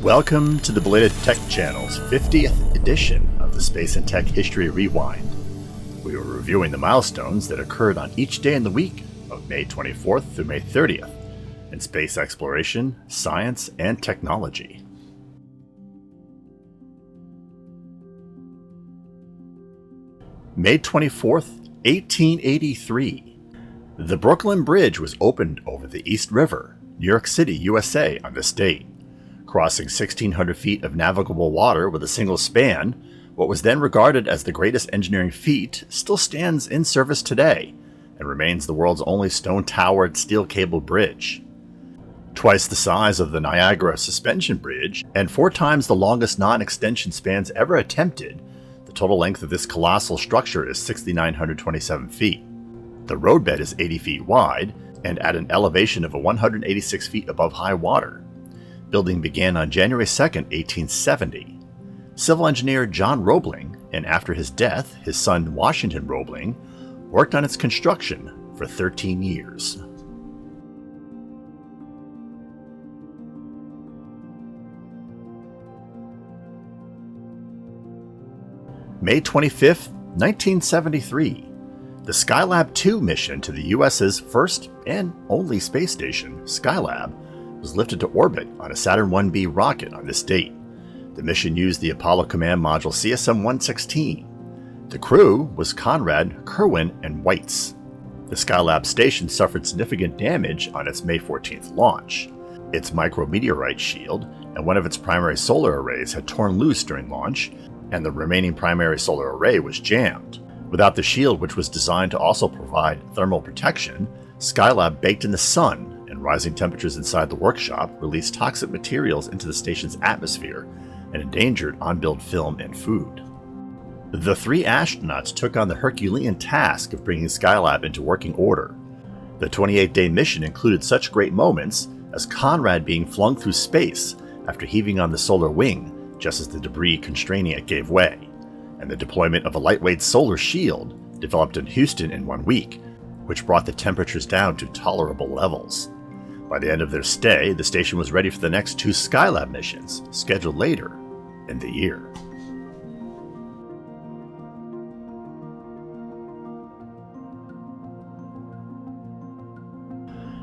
Welcome to the Belated Tech Channel's 50th edition of the Space and Tech History Rewind. We are reviewing the milestones that occurred on each day in the week of May 24th through May 30th in space exploration, science, and technology. May 24th, 1883. The Brooklyn Bridge was opened over the East River, New York City, USA on this date. Crossing 1,600 feet of navigable water with a single span, what was then regarded as the greatest engineering feat still stands in service today and remains the world's only stone-towered steel-cabled bridge. Twice the size of the Niagara Suspension Bridge and 4 times the longest non-extension spans ever attempted, the total length of this colossal structure is 6,927 feet. The roadbed is 80 feet wide and at an elevation of 186 feet above high water. Building began on January 2, 1870. Civil engineer John Roebling, and after his death, his son Washington Roebling, worked on its construction for 13 years. May 25, 1973. The Skylab 2 mission to the US's first and only space station, Skylab, was lifted to orbit on a Saturn 1B rocket on this date. The mission used the Apollo Command Module CSM-116. The crew was Conrad, Kerwin, and Weitz. The Skylab station suffered significant damage on its May 14th launch. Its micrometeorite shield and one of its primary solar arrays had torn loose during launch, and the remaining primary solar array was jammed. Without the shield, which was designed to also provide thermal protection, Skylab baked in the sun, and rising temperatures inside the workshop released toxic materials into the station's atmosphere and endangered on-build film and food. The 3 astronauts took on the Herculean task of bringing Skylab into working order. The 28-day mission included such great moments as Conrad being flung through space after heaving on the solar wing just as the debris constraining it gave way, and the deployment of a lightweight solar shield developed in Houston in 1 week, which brought the temperatures down to tolerable levels. By the end of their stay, the station was ready for the next 2 Skylab missions, scheduled later in the year.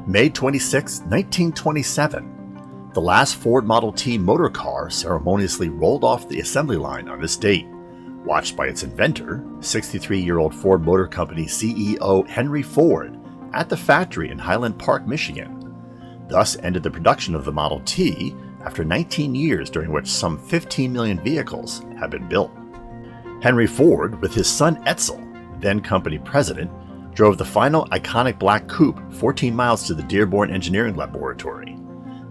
May 26, 1927. The last Ford Model T motor car ceremoniously rolled off the assembly line on this date, watched by its inventor, 63-year-old Ford Motor Company CEO Henry Ford, at the factory in Highland Park, Michigan. Thus ended the production of the Model T after 19 years during which some 15 million vehicles had been built. Henry Ford, with his son Edsel, then company president, drove the final iconic black coupe 14 miles to the Dearborn Engineering Laboratory.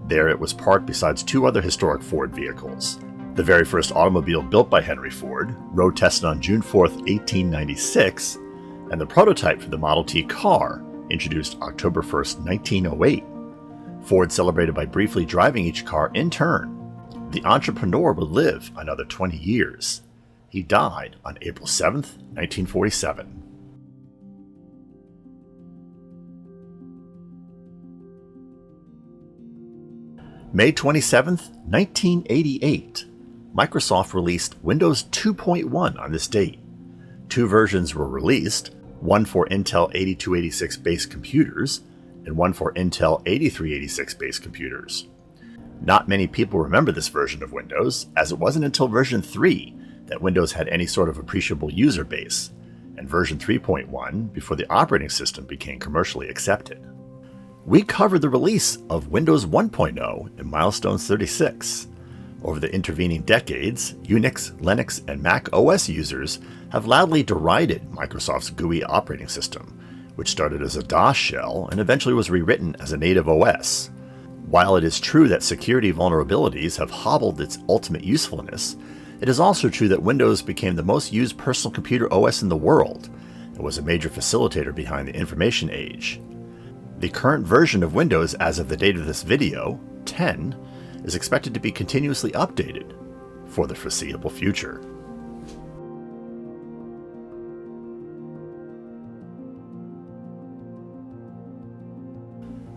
There it was parked besides 2 other historic Ford vehicles. The very first automobile built by Henry Ford, road tested on June 4, 1896, and the prototype for the Model T car, introduced October 1, 1908. Ford celebrated by briefly driving each car in turn. The entrepreneur would live another 20 years. He died on April 7, 1947. May 27, 1988. Microsoft released Windows 2.1 on this date. 2 versions were released, one for Intel 8286 base computers, and one for Intel 8386 base computers. Not many people remember this version of Windows, as it wasn't until version 3 that Windows had any sort of appreciable user base, and version 3.1 before the operating system became commercially accepted. We covered the release of Windows 1.0 in Milestones 36. Over the intervening decades, Unix, Linux, and Mac OS users have loudly derided Microsoft's GUI operating system, which started as a DOS shell and eventually was rewritten as a native OS. While it is true that security vulnerabilities have hobbled its ultimate usefulness, it is also true that Windows became the most used personal computer OS in the world and was a major facilitator behind the information age. The current version of Windows as of the date of this video, 10, is expected to be continuously updated for the foreseeable future.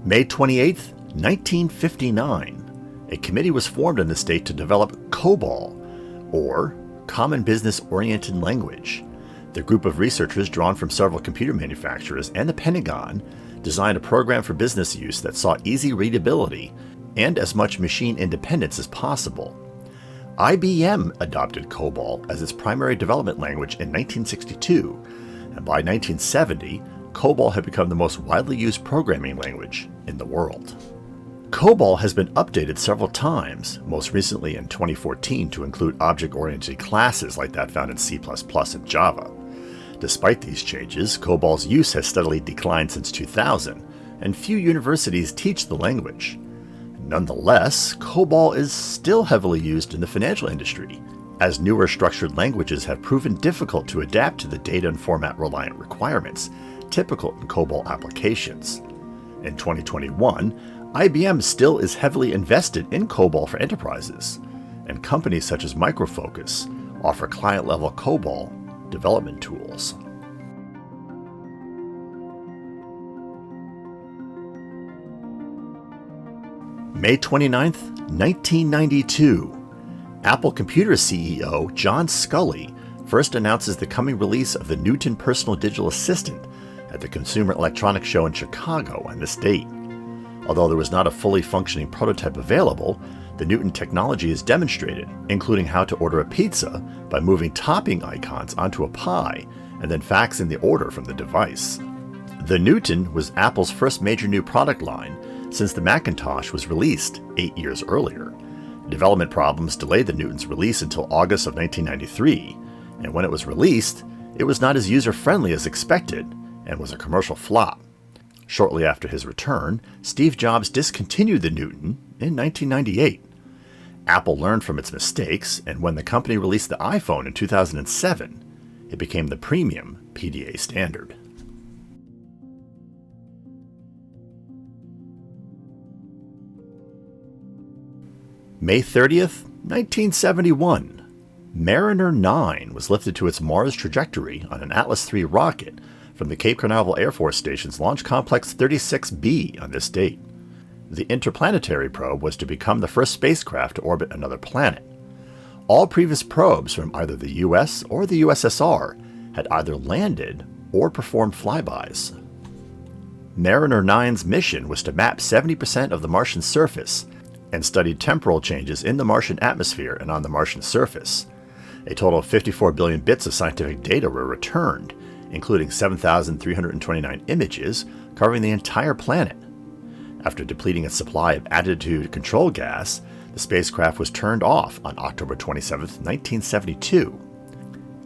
May 28, 1959. a committee was formed in the state to develop COBOL, or Common Business Oriented Language. The group of researchers drawn from several computer manufacturers and the Pentagon designed a program for business use that saw easy readability and as much machine independence as possible. IBM adopted COBOL as its primary development language in 1962, and by 1970, COBOL had become the most widely used programming language in the world. COBOL has been updated several times, most recently in 2014 to include object-oriented classes like that found in C++ and Java. Despite these changes, COBOL's use has steadily declined since 2000, and few universities teach the language. Nonetheless, COBOL is still heavily used in the financial industry, as newer structured languages have proven difficult to adapt to the data and format-reliant requirements typical in COBOL applications. In 2021, IBM still is heavily invested in COBOL for enterprises, and companies such as Micro Focus offer client-level COBOL development tools. May 29, 1992. Apple Computer CEO John Sculley first announces the coming release of the Newton Personal Digital Assistant at the Consumer Electronics Show in Chicago on this date. Although there was not a fully functioning prototype available, the Newton technology is demonstrated, including how to order a pizza by moving topping icons onto a pie and then faxing the order from the device. The Newton was Apple's first major new product line since the Macintosh was released 8 years earlier. Development problems delayed the Newton's release until August of 1993, and when it was released, it was not as user-friendly as expected and was a commercial flop. Shortly after his return, Steve Jobs discontinued the Newton in 1998. Apple learned from its mistakes, and when the company released the iPhone in 2007, it became the premium PDA standard. May 30th, 1971. Mariner 9 was lifted to its Mars trajectory on an Atlas III rocket from the Cape Canaveral Air Force Station's Launch Complex 36B on this date. The interplanetary probe was to become the first spacecraft to orbit another planet. All previous probes from either the US or the USSR had either landed or performed flybys. Mariner 9's mission was to map 70% of the Martian surface and studied temporal changes in the Martian atmosphere and on the Martian surface. A total of 54 billion bits of scientific data were returned, including 7,329 images covering the entire planet. After depleting its supply of attitude control gas, the spacecraft was turned off on October 27, 1972.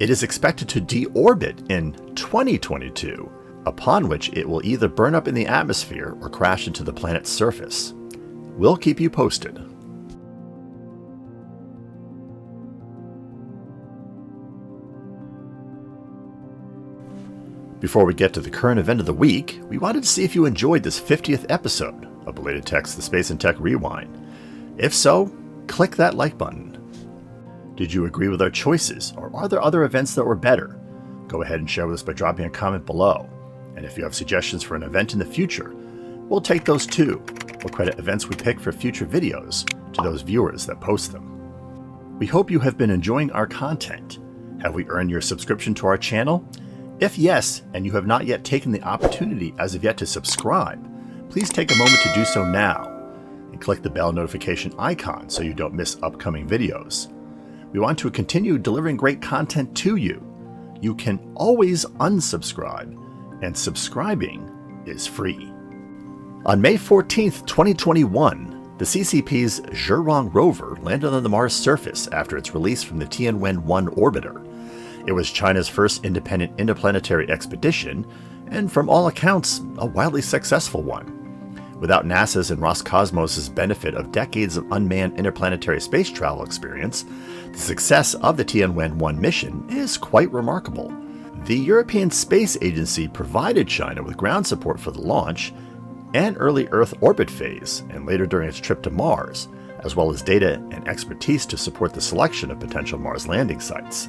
It is expected to deorbit in 2022, upon which it will either burn up in the atmosphere or crash into the planet's surface. We'll keep you posted. Before we get to the current event of the week, we wanted to see if you enjoyed this 50th episode of Belated Tech's The Space and Tech Rewind. If so, click that like button. Did you agree with our choices, or are there other events that were better? Go ahead and share with us by dropping a comment below. And if you have suggestions for an event in the future, we'll take those too. We'll credit events we pick for future videos to those viewers that post them. We hope you have been enjoying our content. Have we earned your subscription to our channel? If yes, and you have not yet taken the opportunity as of yet to subscribe, please take a moment to do so now and click the bell notification icon so you don't miss upcoming videos. We want to continue delivering great content to you. You can always unsubscribe, and subscribing is free. On May 14th, 2021, the CCP's Zhurong rover landed on the Mars surface after its release from the Tianwen-1 orbiter. It was China's first independent interplanetary expedition, and from all accounts, a wildly successful one. Without NASA's and Roscosmos' benefit of decades of unmanned interplanetary space travel experience, the success of the Tianwen-1 mission is quite remarkable. The European Space Agency provided China with ground support for the launch and early Earth orbit phase, and later during its trip to Mars, as well as data and expertise to support the selection of potential Mars landing sites.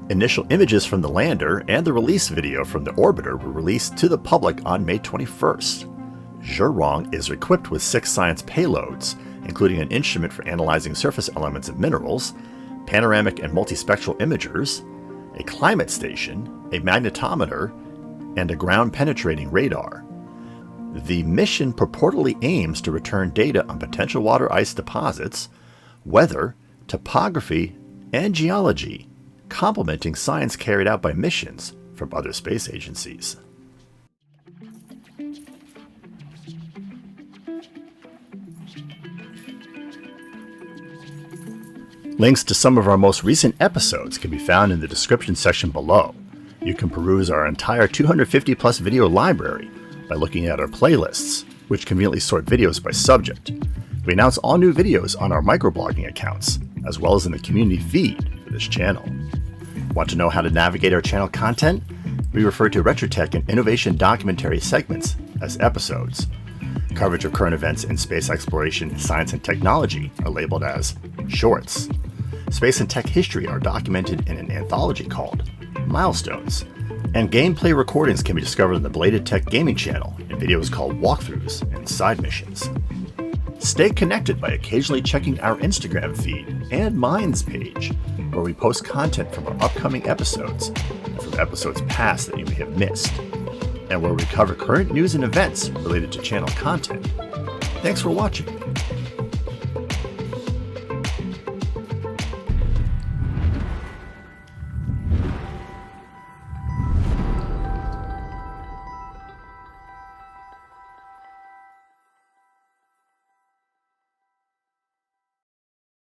Initial images from the lander and the release video from the orbiter were released to the public on May 21st. Zhurong is equipped with 6 science payloads including an instrument for analyzing surface elements of minerals, panoramic and multispectral imagers, a climate station, a magnetometer, and a ground-penetrating radar. The mission purportedly aims to return data on potential water ice deposits, weather, topography, and geology, complementing science carried out by missions from other space agencies. Links to some of our most recent episodes can be found in the description section below. You can peruse our entire 250-plus video library by looking at our playlists, which conveniently sort videos by subject. We announce all new videos on our microblogging accounts, as well as in the community feed for this channel. Want to know how to navigate our channel content? We refer to retrotech and innovation documentary segments as episodes. Coverage of current events in space exploration, science, and technology are labeled as shorts. Space and tech history are documented in an anthology called Milestones. And gameplay recordings can be discovered on the Belated Tech gaming channel in videos called walkthroughs and side missions. Stay connected by occasionally checking our Instagram feed and Minds page, where we post content from our upcoming episodes and from episodes past that you may have missed, and where we cover current news and events related to channel content. Thanks for watching.